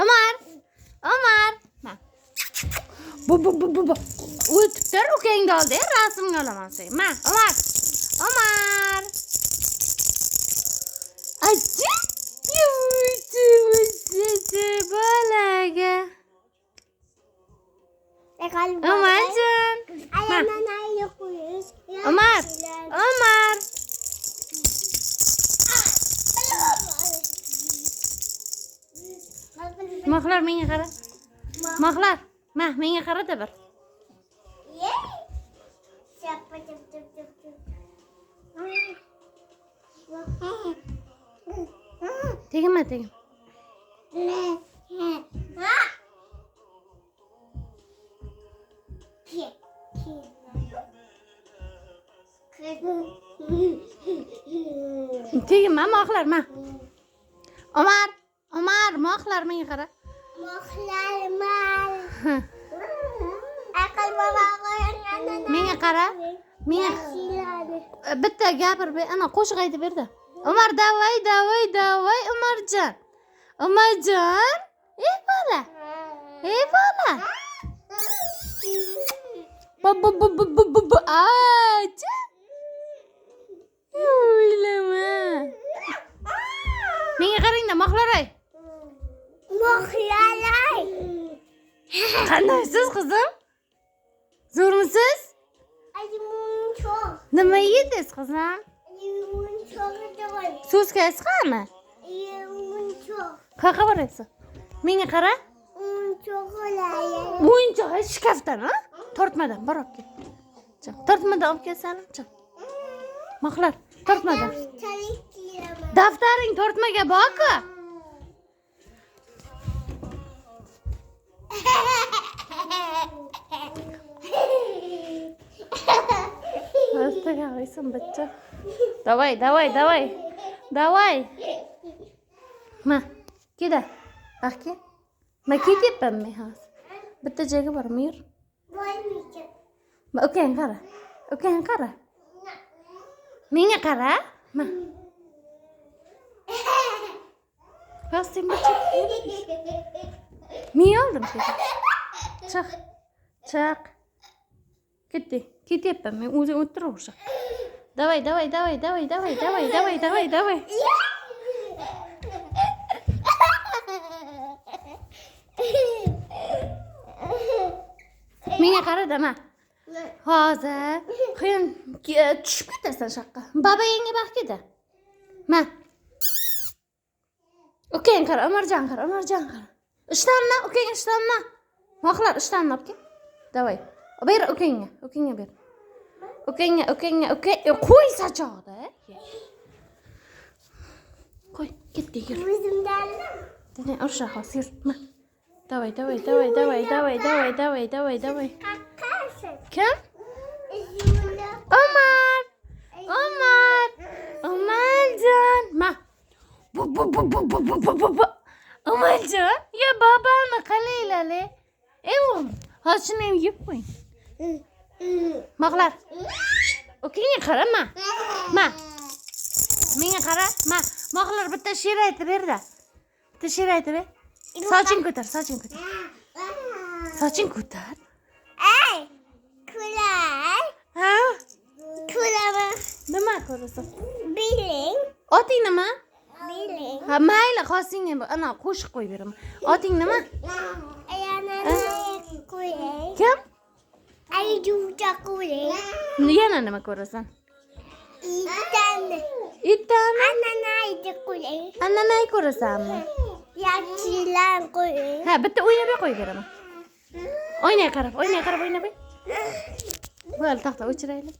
Omar. Omar. Ma. Bu. O'tibdir, ukangni oldi, rasmga olaman seni. Ma, Omar. Omar. Achi. Yuvchi bolaga. Omarjon. Omar. Omar. Mahlar menga qara. Mahlar. Menga qara-da bir. Tegma. Tegma, mahlar, ma. Omar, mahlar menga qara. Menga qara. Bitta gapir, ana qo'shiq aytib berdi. Omar, davay, Omarjon. Omarjon. Bola. Bola. Bu. Acha. O'ylama. Menga qarang-da, mahlar-ay. Qandaysiz, qizim? Zo'rmisiz? Nima yedingiz, qizim? So'zkasi qani? Qayoqqa boryapsiz? Menga qara. O'yinchoq shkafdan, ha? Tortmadan bor olib kel. Tortmadan olib kelsan, mahlar, tortmadan. Daftaring tortmaga bor-ku. Astaga, aysan bachcha. Davay. Ma, keda. Axki. Ma ketyapman men hozir. Bitta joyga boraman, yur. Ma, ukang qara. Menga qara. Ma. Rosting bachcha. Men oldim seni. Chiq. Ketyapman men, o'zing o'tir o'sha. Davay. Menga qara-da, ma. Hozir qo'yin tushib ketasan shaqqa. Baba yanga baxtida. Ma. Ukang qara, Omarjon qara. Ishtonma, ukang ishtonma. Mahlar ishtonma obke. Davay. Ber ukangga ber. Ukangga. Qo'y sachoqda. Qo'y, ketdi yur. Dene o'sha hozir. Ma. Davay. Kim? Omar. Omarjon. Ma. Bu. Omarjon, ya babani qalaylale. Hozir shuni ham yeb qo'ying. Mahlar. Ukangga qara, ma. Menga qara, ma. Mahlar bitta she'r aytib ber-da. Bitta she'r aytib ber. Soching ko'tar. Kulay. Ha? Kulama. Nima ko'rasan? Biling. Oting nima? Biling. Ha, mayli, hozingni ana qo'shiq qo'yib beraman. Oting nima? Ayana kulay. Kim? Ayjuja kulay. Yana nima ko'rasan? Itdan. Ananaydi kulay. Ananay ko'rasanmi? Yaxshilar kulay. Ha, bitta o'ynab qo'yib beraman. O'ynay qarab. Bo'ldi, taxta o'chiraylik.